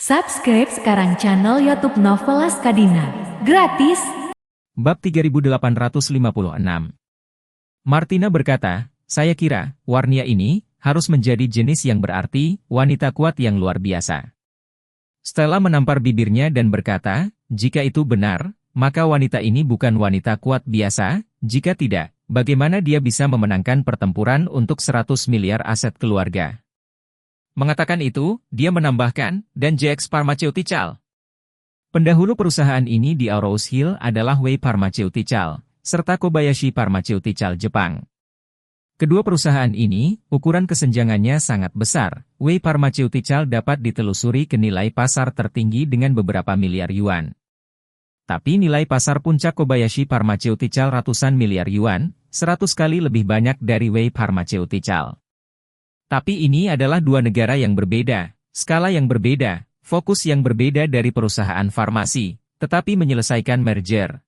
Subscribe sekarang channel YouTube Novelas Kadina. Gratis. Bab 3856. Martina berkata, saya kira, Warnia ini harus menjadi jenis yang berarti, wanita kuat yang luar biasa. Stella menampar bibirnya dan berkata, jika itu benar, maka wanita ini bukan wanita kuat biasa, jika tidak, bagaimana dia bisa memenangkan pertempuran untuk 100 miliar aset keluarga? Mengatakan itu, dia menambahkan, dan JX Pharmaceutical. Pendahulu perusahaan ini di Aurous Hill adalah Wei Pharmaceutical, serta Kobayashi Pharmaceutical Jepang. Kedua perusahaan ini, ukuran kesenjangannya sangat besar. Wei Pharmaceutical dapat ditelusuri ke nilai pasar tertinggi dengan beberapa miliar yuan. Tapi nilai pasar puncak Kobayashi Pharmaceutical ratusan miliar yuan, 100 kali lebih banyak dari Wei Pharmaceutical. Tapi ini adalah dua negara yang berbeda, skala yang berbeda, fokus yang berbeda dari perusahaan farmasi, tetapi menyelesaikan merger.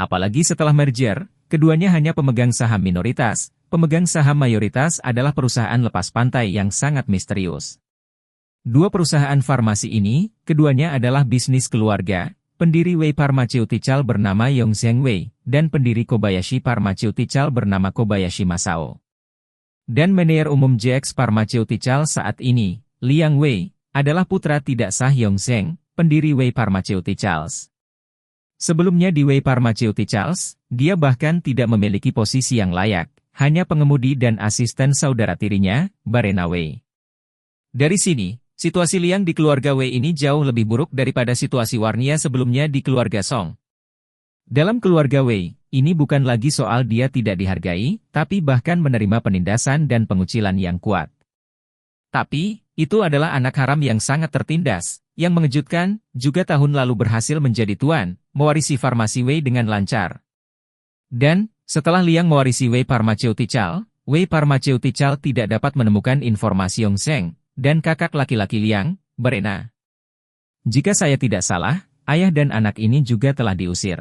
Apalagi setelah merger, keduanya hanya pemegang saham minoritas, pemegang saham mayoritas adalah perusahaan lepas pantai yang sangat misterius. Dua perusahaan farmasi ini, keduanya adalah bisnis keluarga, pendiri Wei Pharmaceutical bernama Yongzheng Wei, dan pendiri Kobayashi Pharmaceutical bernama Kobayashi Masao. Dan manajer umum JX Pharmaceutical saat ini, Liang Wei, adalah putra tidak sah Yongzheng, pendiri Wei Pharmaceuticals. Sebelumnya di Wei Pharmaceuticals, dia bahkan tidak memiliki posisi yang layak, hanya pengemudi dan asisten saudara tirinya, Barena Wei. Dari sini, situasi Liang di keluarga Wei ini jauh lebih buruk daripada situasi Warnia sebelumnya di keluarga Song. Dalam keluarga Wei, ini bukan lagi soal dia tidak dihargai, tapi bahkan menerima penindasan dan pengucilan yang kuat. Tapi, itu adalah anak haram yang sangat tertindas. Yang mengejutkan, juga tahun lalu berhasil menjadi tuan, mewarisi farmasi Wei dengan lancar. Dan, setelah Liang mewarisi Wei Pharmaceutical tidak dapat menemukan informasi Yongzheng, dan kakak laki-laki Liang, Barena. Jika saya tidak salah, ayah dan anak ini juga telah diusir.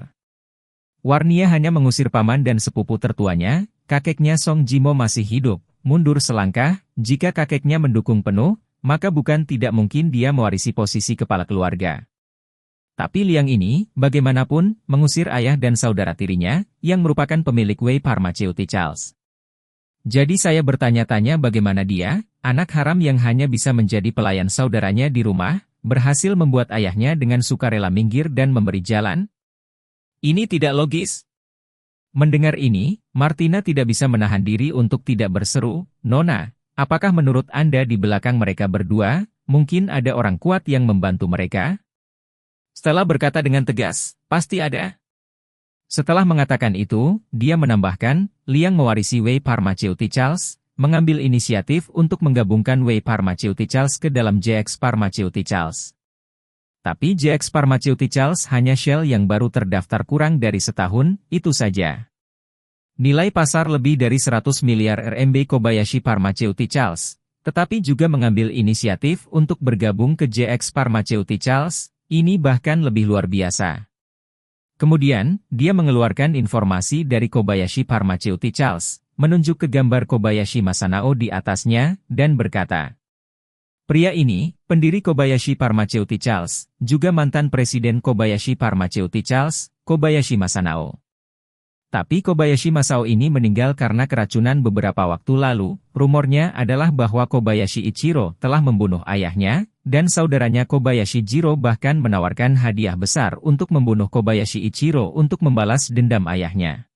Warnia hanya mengusir paman dan sepupu tertuanya, kakeknya Song Jimo masih hidup, mundur selangkah, jika kakeknya mendukung penuh, maka bukan tidak mungkin dia mewarisi posisi kepala keluarga. Tapi Liang ini, bagaimanapun, mengusir ayah dan saudara tirinya, yang merupakan pemilik Wei Pharmaceuticals. Jadi saya bertanya-tanya bagaimana dia, anak haram yang hanya bisa menjadi pelayan saudaranya di rumah, berhasil membuat ayahnya dengan sukarela minggir dan memberi jalan? Ini tidak logis. Mendengar ini, Martina tidak bisa menahan diri untuk tidak berseru, Nona, apakah menurut Anda di belakang mereka berdua, mungkin ada orang kuat yang membantu mereka? Stella berkata dengan tegas, pasti ada. Setelah mengatakan itu, dia menambahkan, Liang mewarisi Wei Pharmaceuticals, mengambil inisiatif untuk menggabungkan Wei Pharmaceuticals ke dalam JX Pharmaceuticals. Tapi JX Pharmaceuticals hanya shell yang baru terdaftar kurang dari setahun, itu saja. Nilai pasar lebih dari 100 miliar RMB Kobayashi Pharmaceuticals, tetapi juga mengambil inisiatif untuk bergabung ke JX Pharmaceuticals, ini bahkan lebih luar biasa. Kemudian, dia mengeluarkan informasi dari Kobayashi Pharmaceuticals, menunjuk ke gambar Kobayashi Masanao di atasnya, dan berkata, pria ini, pendiri Kobayashi Pharmaceuticals, juga mantan presiden Kobayashi Pharmaceuticals, Kobayashi Masanao. Tapi Kobayashi Masao ini meninggal karena keracunan beberapa waktu lalu. Rumornya adalah bahwa Kobayashi Ichiro telah membunuh ayahnya, dan saudaranya Kobayashi Jiro bahkan menawarkan hadiah besar untuk membunuh Kobayashi Ichiro untuk membalas dendam ayahnya.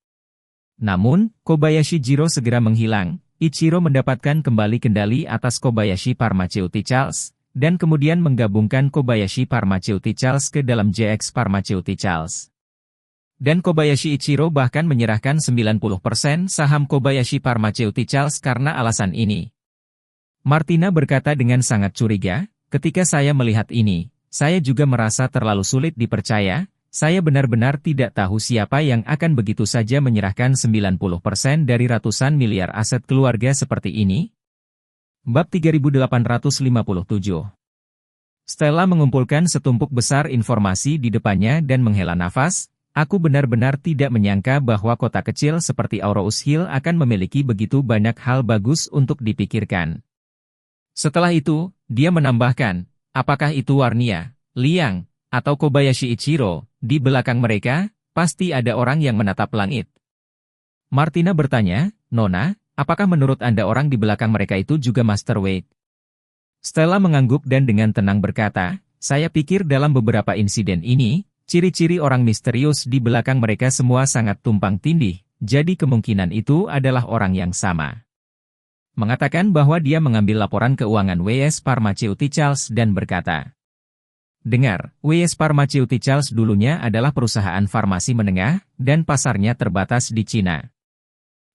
Namun, Kobayashi Jiro segera menghilang. Ichiro mendapatkan kembali kendali atas Kobayashi Pharmaceuticals, dan kemudian menggabungkan Kobayashi Pharmaceuticals ke dalam JX Pharmaceuticals. Dan Kobayashi Ichiro bahkan menyerahkan 90% saham Kobayashi Pharmaceuticals karena alasan ini. Martina berkata dengan sangat curiga, ketika saya melihat ini, saya juga merasa terlalu sulit dipercaya. Saya benar-benar tidak tahu siapa yang akan begitu saja menyerahkan 90% dari ratusan miliar aset keluarga seperti ini. Bab 3857. Stella mengumpulkan setumpuk besar informasi di depannya dan menghela nafas. Aku benar-benar tidak menyangka bahwa kota kecil seperti Aurous Hill akan memiliki begitu banyak hal bagus untuk dipikirkan. Setelah itu, dia menambahkan, apakah itu Warnia, Liang, atau Kobayashi Ichiro? Di belakang mereka, pasti ada orang yang menatap langit. Martina bertanya, Nona, apakah menurut Anda orang di belakang mereka itu juga Master Wade? Stella mengangguk dan dengan tenang berkata, saya pikir dalam beberapa insiden ini, ciri-ciri orang misterius di belakang mereka semua sangat tumpang tindih, jadi kemungkinan itu adalah orang yang sama. Mengatakan bahwa dia mengambil laporan keuangan WS Pharmaceuticals dan berkata, dengar, WS Pharmaceuticals dulunya adalah perusahaan farmasi menengah, dan pasarnya terbatas di Cina.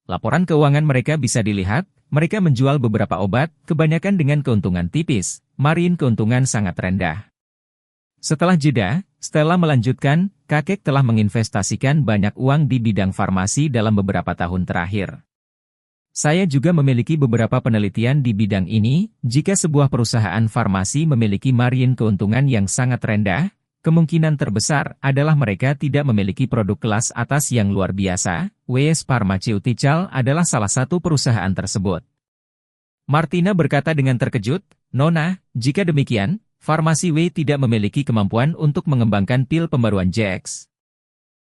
Laporan keuangan mereka bisa dilihat, mereka menjual beberapa obat, kebanyakan dengan keuntungan tipis, margin keuntungan sangat rendah. Setelah jeda, Stella melanjutkan, kakek telah menginvestasikan banyak uang di bidang farmasi dalam beberapa tahun terakhir. Saya juga memiliki beberapa penelitian di bidang ini, jika sebuah perusahaan farmasi memiliki margin keuntungan yang sangat rendah, kemungkinan terbesar adalah mereka tidak memiliki produk kelas atas yang luar biasa. WS Pharmaceutical adalah salah satu perusahaan tersebut. Martina berkata dengan terkejut, Nona, jika demikian, farmasi W tidak memiliki kemampuan untuk mengembangkan pil pembaruan JX.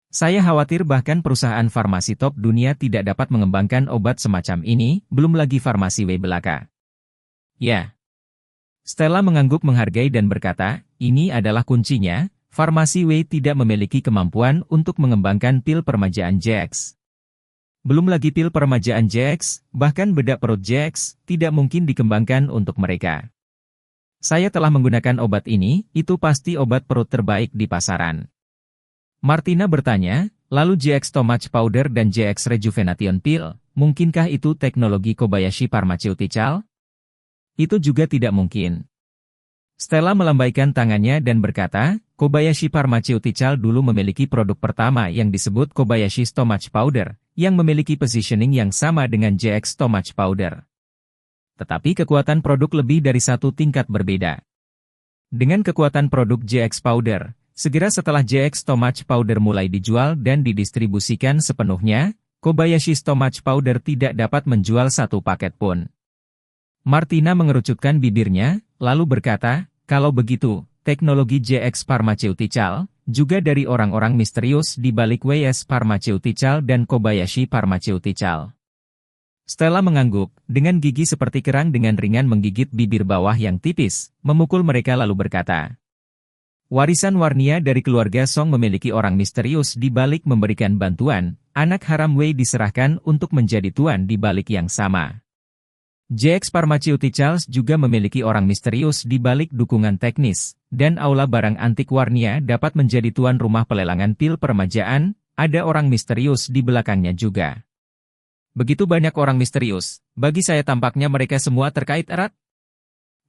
Saya khawatir bahkan perusahaan farmasi top dunia tidak dapat mengembangkan obat semacam ini, belum lagi farmasi W belaka. Ya. Stella mengangguk menghargai dan berkata, ini adalah kuncinya, farmasi W tidak memiliki kemampuan untuk mengembangkan pil permajaan JX. Belum lagi pil permajaan JX, bahkan bedak perut JX, tidak mungkin dikembangkan untuk mereka. Saya telah menggunakan obat ini, itu pasti obat perut terbaik di pasaran. Martina bertanya, lalu JX Stomach Powder dan JX Rejuvenation Pill, mungkinkah itu teknologi Kobayashi Pharmaceutical? Itu juga tidak mungkin. Stella melambaikan tangannya dan berkata, Kobayashi Pharmaceutical dulu memiliki produk pertama yang disebut Kobayashi Stomach Powder, yang memiliki positioning yang sama dengan JX Stomach Powder. Tetapi kekuatan produk lebih dari satu tingkat berbeda. Dengan kekuatan produk JX Powder, segera setelah JX Stomach Powder mulai dijual dan didistribusikan sepenuhnya, Kobayashi Stomach Powder tidak dapat menjual satu paket pun. Martina mengerucutkan bibirnya, lalu berkata, kalau begitu, teknologi JX Pharmaceutical, juga dari orang-orang misterius di balik WS Pharmaceutical dan Kobayashi Pharmaceutical. Stella mengangguk, dengan gigi seperti kerang dengan ringan menggigit bibir bawah yang tipis, memukul mereka lalu berkata, warisan Warnia dari keluarga Song memiliki orang misterius di balik memberikan bantuan, anak haram Wei diserahkan untuk menjadi tuan di balik yang sama. JX Pharmaceuticals juga memiliki orang misterius di balik dukungan teknis, dan aula barang antik Warnia dapat menjadi tuan rumah pelelangan pil permajaan, ada orang misterius di belakangnya juga. Begitu banyak orang misterius, bagi saya tampaknya mereka semua terkait erat.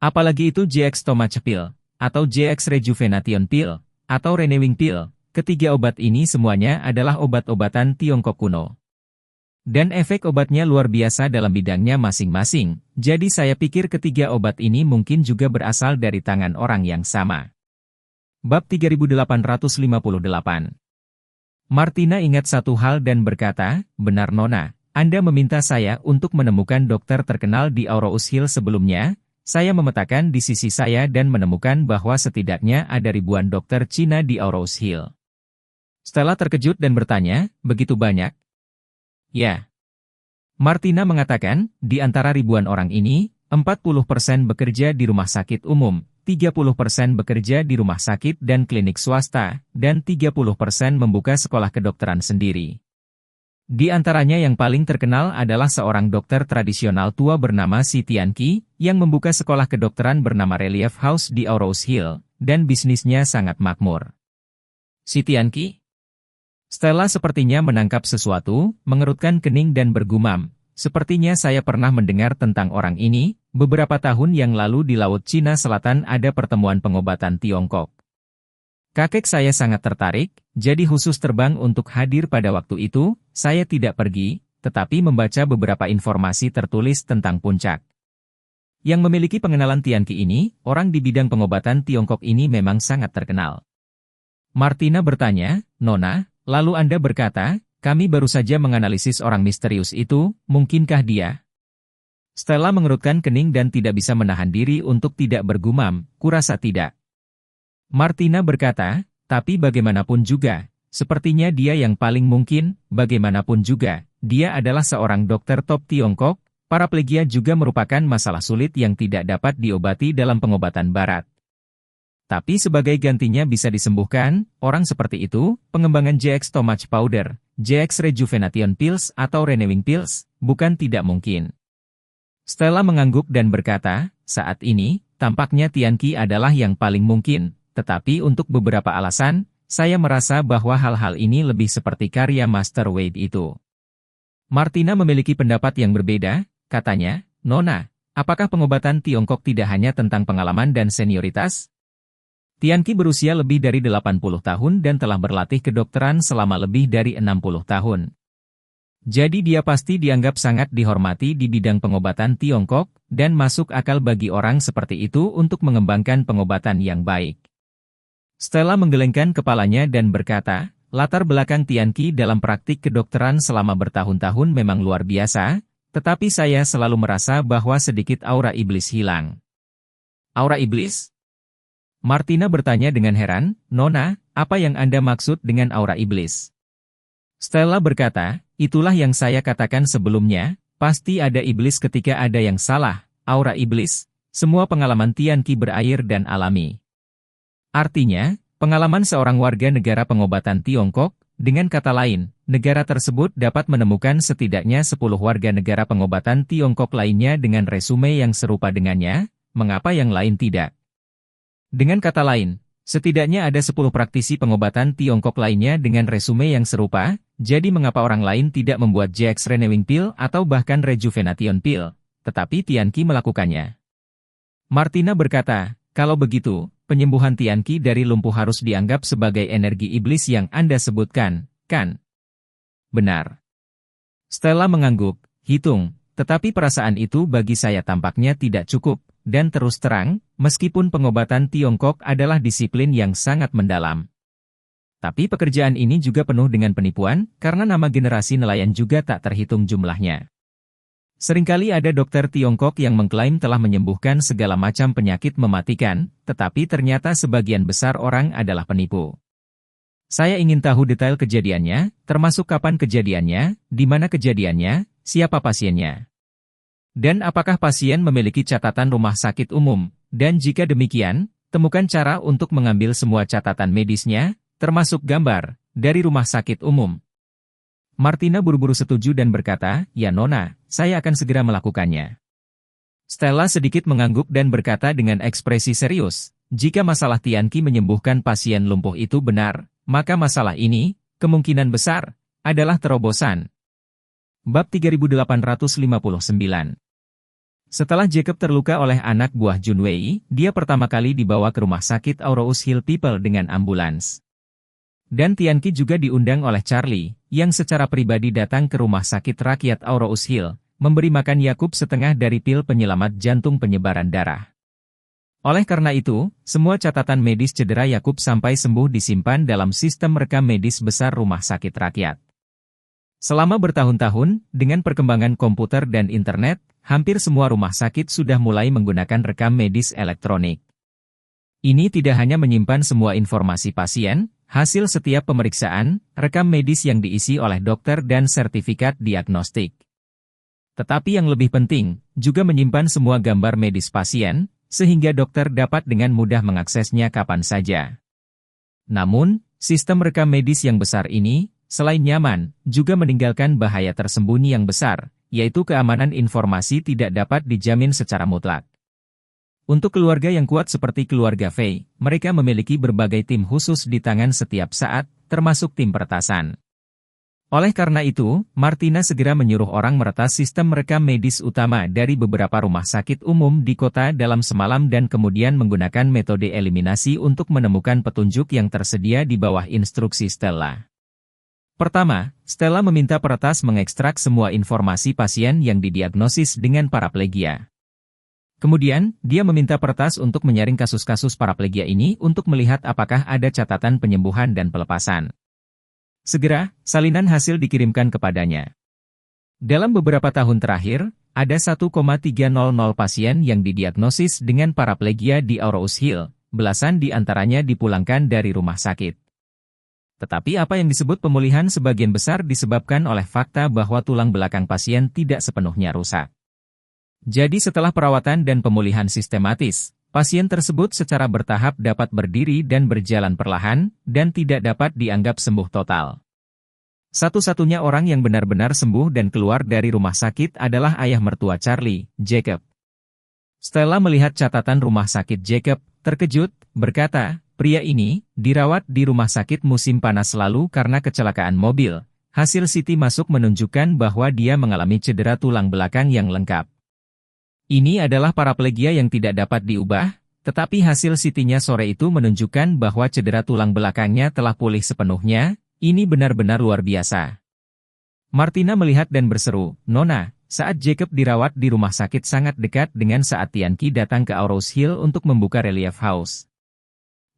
Apalagi itu JX Stomach Pill, atau JX Rejuvenation Pill, atau Renewing Pill, ketiga obat ini semuanya adalah obat-obatan Tiongkok kuno. Dan efek obatnya luar biasa dalam bidangnya masing-masing, jadi saya pikir ketiga obat ini mungkin juga berasal dari tangan orang yang sama. Bab 3858. Martina ingat satu hal dan berkata, benar Nona, Anda meminta saya untuk menemukan dokter terkenal di Aurous Hill sebelumnya, saya memetakan di sisi saya dan menemukan bahwa setidaknya ada ribuan dokter Cina di Aurous Hill. Stella terkejut dan bertanya, begitu banyak? Ya. Martina mengatakan, di antara ribuan orang ini, 40% bekerja di rumah sakit umum, 30% bekerja di rumah sakit dan klinik swasta, dan 30% membuka sekolah kedokteran sendiri. Di antaranya yang paling terkenal adalah seorang dokter tradisional tua bernama Si Tianqi, yang membuka sekolah kedokteran bernama Relief House di Aurous Hill, dan bisnisnya sangat makmur. Si Tianqi? Stella sepertinya menangkap sesuatu, mengerutkan kening dan bergumam. Sepertinya saya pernah mendengar tentang orang ini, beberapa tahun yang lalu di Laut Cina Selatan ada pertemuan pengobatan Tiongkok. Kakek saya sangat tertarik, jadi khusus terbang untuk hadir pada waktu itu, saya tidak pergi, tetapi membaca beberapa informasi tertulis tentang puncak. Yang memiliki pengenalan Tianqi ini, orang di bidang pengobatan Tiongkok ini memang sangat terkenal. Martina bertanya, Nona, lalu Anda berkata, kami baru saja menganalisis orang misterius itu, mungkinkah dia? Stella mengerutkan kening dan tidak bisa menahan diri untuk tidak bergumam, kurasa tidak. Martina berkata, tapi bagaimanapun juga, sepertinya dia yang paling mungkin, bagaimanapun juga, dia adalah seorang dokter top Tiongkok, paraplegia juga merupakan masalah sulit yang tidak dapat diobati dalam pengobatan barat. Tapi sebagai gantinya bisa disembuhkan, orang seperti itu, pengembangan JX Stomach Powder, JX Rejuvenation Pills atau Renewing Pills, bukan tidak mungkin. Stella mengangguk dan berkata, saat ini, tampaknya Tianqi adalah yang paling mungkin, tetapi untuk beberapa alasan, saya merasa bahwa hal-hal ini lebih seperti karya Master Wade itu. Martina memiliki pendapat yang berbeda, katanya, Nona, apakah pengobatan Tiongkok tidak hanya tentang pengalaman dan senioritas? Tianqi berusia lebih dari 80 tahun dan telah berlatih kedokteran selama lebih dari 60 tahun. Jadi dia pasti dianggap sangat dihormati di bidang pengobatan Tiongkok, dan masuk akal bagi orang seperti itu untuk mengembangkan pengobatan yang baik. Stella menggelengkan kepalanya dan berkata, latar belakang Tianqi dalam praktik kedokteran selama bertahun-tahun memang luar biasa, tetapi saya selalu merasa bahwa sedikit aura iblis hilang. Aura iblis? Martina bertanya dengan heran, Nona, apa yang Anda maksud dengan aura iblis? Stella berkata, itulah yang saya katakan sebelumnya, pasti ada iblis ketika ada yang salah, aura iblis. Semua pengalaman Tianqi berair dan alami. Artinya, pengalaman seorang warga negara pengobatan Tiongkok, dengan kata lain, negara tersebut dapat menemukan setidaknya 10 warga negara pengobatan Tiongkok lainnya dengan resume yang serupa dengannya, mengapa yang lain tidak? Dengan kata lain, setidaknya ada 10 praktisi pengobatan Tiongkok lainnya dengan resume yang serupa, jadi mengapa orang lain tidak membuat JX Renewing Pill atau bahkan Rejuvenation Pill, tetapi Tianqi melakukannya. Martina berkata, kalau begitu, penyembuhan Tianqi dari lumpuh harus dianggap sebagai energi iblis yang Anda sebutkan, kan? Benar. Stella mengangguk, hitung, tetapi perasaan itu bagi saya tampaknya tidak cukup. Dan terus terang, meskipun pengobatan Tiongkok adalah disiplin yang sangat mendalam. Tapi pekerjaan ini juga penuh dengan penipuan, karena nama generasi nelayan juga tak terhitung jumlahnya. Seringkali ada dokter Tiongkok yang mengklaim telah menyembuhkan segala macam penyakit mematikan, tetapi ternyata sebagian besar orang adalah penipu. Saya ingin tahu detail kejadiannya, termasuk kapan kejadiannya, di mana kejadiannya, siapa pasiennya. Dan apakah pasien memiliki catatan rumah sakit umum, dan jika demikian, temukan cara untuk mengambil semua catatan medisnya, termasuk gambar, dari rumah sakit umum. Martina buru-buru setuju dan berkata, ya Nona, saya akan segera melakukannya. Stella sedikit mengangguk dan berkata dengan ekspresi serius, jika masalah Tianqi menyembuhkan pasien lumpuh itu benar, maka masalah ini, kemungkinan besar, adalah terobosan. Bab 3859. Setelah Jacob terluka oleh anak buah Junwei, dia pertama kali dibawa ke rumah sakit Aurous Hill People dengan ambulans. Dan Tianqi juga diundang oleh Charlie, yang secara pribadi datang ke rumah sakit rakyat Aurous Hill, memberi makan Yakub setengah dari pil penyelamat jantung penyebaran darah. Oleh karena itu, semua catatan medis cedera Yakub sampai sembuh disimpan dalam sistem rekam medis besar rumah sakit rakyat. Selama bertahun-tahun, dengan perkembangan komputer dan internet, hampir semua rumah sakit sudah mulai menggunakan rekam medis elektronik. Ini tidak hanya menyimpan semua informasi pasien, hasil setiap pemeriksaan, rekam medis yang diisi oleh dokter dan sertifikat diagnostik. Tetapi yang lebih penting, juga menyimpan semua gambar medis pasien, sehingga dokter dapat dengan mudah mengaksesnya kapan saja. Namun, sistem rekam medis yang besar ini, selain nyaman, juga meninggalkan bahaya tersembunyi yang besar, yaitu keamanan informasi tidak dapat dijamin secara mutlak. Untuk keluarga yang kuat seperti keluarga Fei, mereka memiliki berbagai tim khusus di tangan setiap saat, termasuk tim peretasan. Oleh karena itu, Martina segera menyuruh orang meretas sistem rekam medis utama dari beberapa rumah sakit umum di kota dalam semalam dan kemudian menggunakan metode eliminasi untuk menemukan petunjuk yang tersedia di bawah instruksi Stella. Pertama, Stella meminta peretas mengekstrak semua informasi pasien yang didiagnosis dengan paraplegia. Kemudian, dia meminta peretas untuk menyaring kasus-kasus paraplegia ini untuk melihat apakah ada catatan penyembuhan dan pelepasan. Segera, salinan hasil dikirimkan kepadanya. Dalam beberapa tahun terakhir, ada 1,300 pasien yang didiagnosis dengan paraplegia di Aarhus Hill, belasan di antaranya dipulangkan dari rumah sakit. Tetapi apa yang disebut pemulihan sebagian besar disebabkan oleh fakta bahwa tulang belakang pasien tidak sepenuhnya rusak. Jadi setelah perawatan dan pemulihan sistematis, pasien tersebut secara bertahap dapat berdiri dan berjalan perlahan, dan tidak dapat dianggap sembuh total. Satu-satunya orang yang benar-benar sembuh dan keluar dari rumah sakit adalah ayah mertua Charlie, Jacob. Stella melihat catatan rumah sakit Jacob, terkejut, berkata, pria ini dirawat di rumah sakit musim panas lalu karena kecelakaan mobil. Hasil CT masuk menunjukkan bahwa dia mengalami cedera tulang belakang yang lengkap. Ini adalah paraplegia yang tidak dapat diubah, tetapi hasil CT-nya sore itu menunjukkan bahwa cedera tulang belakangnya telah pulih sepenuhnya. Ini benar-benar luar biasa. Martina melihat dan berseru, Nona, saat Jacob dirawat di rumah sakit sangat dekat dengan saat Tianqi datang ke Aarhus Hill untuk membuka relief house.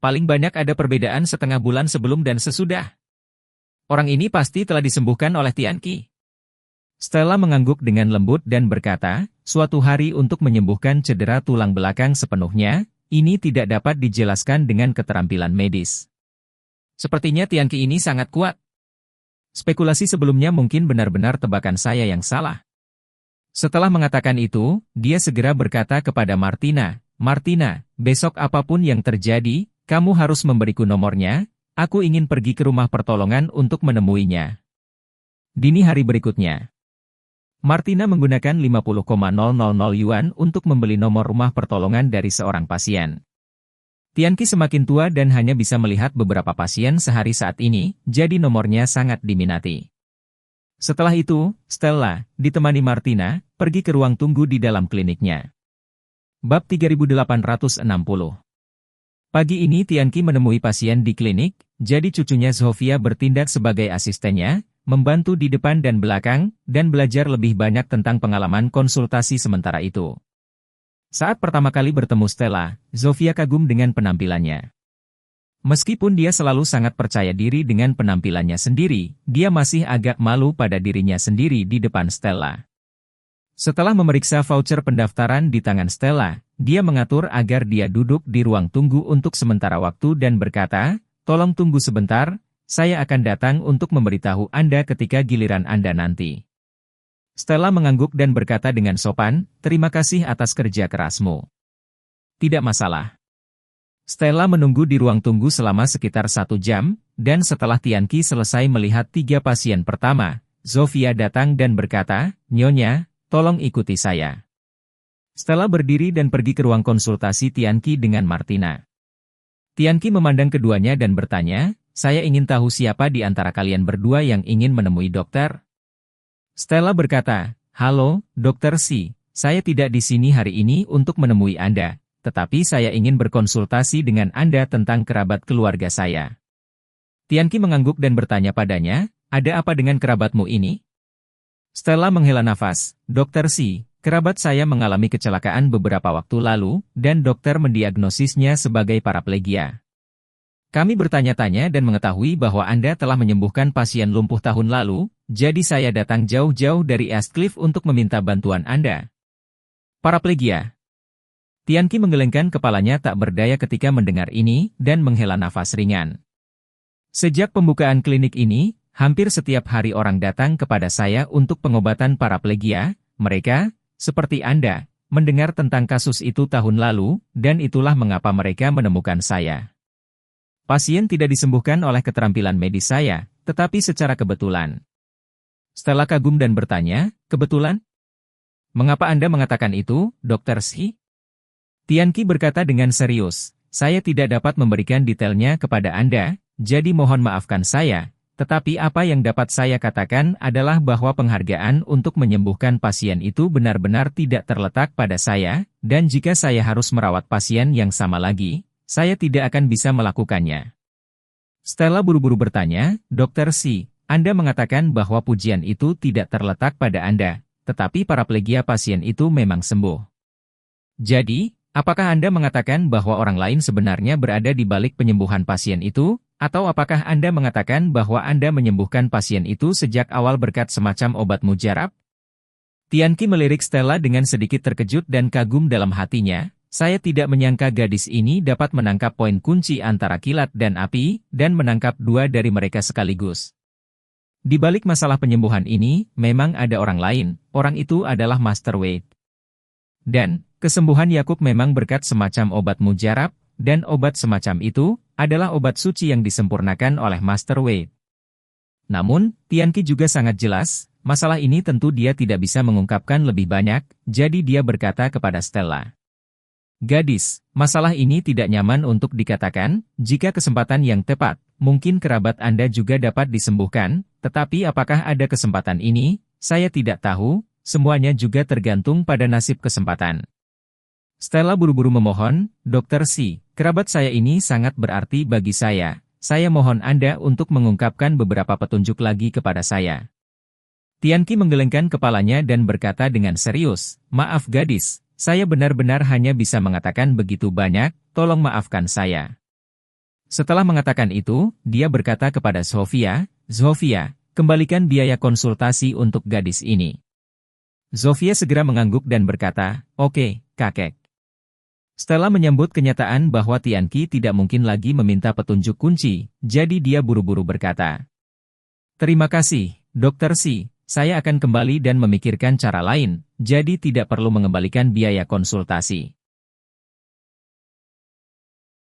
Paling banyak ada perbedaan setengah bulan sebelum dan sesudah. Orang ini pasti telah disembuhkan oleh Tianqi. Stella mengangguk dengan lembut dan berkata, suatu hari untuk menyembuhkan cedera tulang belakang sepenuhnya, ini tidak dapat dijelaskan dengan keterampilan medis. Sepertinya Tianqi ini sangat kuat. Spekulasi sebelumnya mungkin benar-benar tebakan saya yang salah. Setelah mengatakan itu, dia segera berkata kepada Martina, Martina, besok apapun yang terjadi, kamu harus memberiku nomornya, aku ingin pergi ke rumah pertolongan untuk menemuinya. Dini hari berikutnya. Martina menggunakan 50,000 yuan untuk membeli nomor rumah pertolongan dari seorang pasien. Tianqi semakin tua dan hanya bisa melihat beberapa pasien sehari saat ini, jadi nomornya sangat diminati. Setelah itu, Stella, ditemani Martina, pergi ke ruang tunggu di dalam kliniknya. Bab 3860. Pagi ini Tianqi menemui pasien di klinik, jadi cucunya Zofia bertindak sebagai asistennya, membantu di depan dan belakang, dan belajar lebih banyak tentang pengalaman konsultasi sementara itu. Saat pertama kali bertemu Stella, Zofia kagum dengan penampilannya. Meskipun dia selalu sangat percaya diri dengan penampilannya sendiri, dia masih agak malu pada dirinya sendiri di depan Stella. Setelah memeriksa voucher pendaftaran di tangan Stella, dia mengatur agar dia duduk di ruang tunggu untuk sementara waktu dan berkata, tolong tunggu sebentar, saya akan datang untuk memberitahu Anda ketika giliran Anda nanti. Stella mengangguk dan berkata dengan sopan, terima kasih atas kerja kerasmu. Tidak masalah. Stella menunggu di ruang tunggu selama sekitar 1 jam, dan setelah Tianqi selesai melihat 3 pasien pertama, Zofia datang dan berkata, Nyonya, tolong ikuti saya. Stella berdiri dan pergi ke ruang konsultasi Tianqi dengan Martina. Tianqi memandang keduanya dan bertanya, saya ingin tahu siapa di antara kalian berdua yang ingin menemui dokter? Stella berkata, halo, Dr. Si, saya tidak di sini hari ini untuk menemui Anda, tetapi saya ingin berkonsultasi dengan Anda tentang kerabat keluarga saya. Tianqi mengangguk dan bertanya padanya, ada apa dengan kerabatmu ini? Stella menghela nafas, Dr. Si, kerabat saya mengalami kecelakaan beberapa waktu lalu, dan dokter mendiagnosisnya sebagai paraplegia. Kami bertanya-tanya dan mengetahui bahwa Anda telah menyembuhkan pasien lumpuh tahun lalu, jadi saya datang jauh-jauh dari Eastcliff untuk meminta bantuan Anda. Paraplegia. Tianqi menggelengkan kepalanya tak berdaya ketika mendengar ini, dan menghela nafas ringan. Sejak pembukaan klinik ini, hampir setiap hari orang datang kepada saya untuk pengobatan paraplegia, mereka, seperti Anda, mendengar tentang kasus itu tahun lalu, dan itulah mengapa mereka menemukan saya. Pasien tidak disembuhkan oleh keterampilan medis saya, tetapi secara kebetulan. Stella kagum dan bertanya, kebetulan? Mengapa Anda mengatakan itu, Dr. Si? Tianqi berkata dengan serius, saya tidak dapat memberikan detailnya kepada Anda, jadi mohon maafkan saya, tetapi apa yang dapat saya katakan adalah bahwa penghargaan untuk menyembuhkan pasien itu benar-benar tidak terletak pada saya, dan jika saya harus merawat pasien yang sama lagi, saya tidak akan bisa melakukannya. Stella buru-buru bertanya, Dr. Si, Anda mengatakan bahwa pujian itu tidak terletak pada Anda, tetapi paraplegia pasien itu memang sembuh. Jadi, apakah Anda mengatakan bahwa orang lain sebenarnya berada di balik penyembuhan pasien itu, atau apakah Anda mengatakan bahwa Anda menyembuhkan pasien itu sejak awal berkat semacam obat mujarab? Tianqi melirik Stella dengan sedikit terkejut dan kagum dalam hatinya. Saya tidak menyangka gadis ini dapat menangkap poin kunci antara kilat dan api, dan menangkap dua dari mereka sekaligus. Di balik masalah penyembuhan ini, memang ada orang lain, orang itu adalah Master Wade. Dan, kesembuhan Yakub memang berkat semacam obat mujarab, dan obat semacam itu, adalah obat suci yang disempurnakan oleh Master Wade. Namun, Tianqi juga sangat jelas, masalah ini tentu dia tidak bisa mengungkapkan lebih banyak, jadi dia berkata kepada Stella. Gadis, masalah ini tidak nyaman untuk dikatakan, jika kesempatan yang tepat, mungkin kerabat Anda juga dapat disembuhkan, tetapi apakah ada kesempatan ini, saya tidak tahu, semuanya juga tergantung pada nasib kesempatan. Stella buru-buru memohon, Dr. Si, kerabat saya ini sangat berarti bagi saya mohon Anda untuk mengungkapkan beberapa petunjuk lagi kepada saya. Tianqi menggelengkan kepalanya dan berkata dengan serius, maaf gadis, saya benar-benar hanya bisa mengatakan begitu banyak, tolong maafkan saya. Setelah mengatakan itu, dia berkata kepada Zofia, kembalikan biaya konsultasi untuk gadis ini. Zofia segera mengangguk dan berkata, oke, kakek. Stella menyambut kenyataan bahwa Tianqi tidak mungkin lagi meminta petunjuk kunci, jadi dia buru-buru berkata. Terima kasih, Dr. Si. Saya akan kembali dan memikirkan cara lain, jadi tidak perlu mengembalikan biaya konsultasi.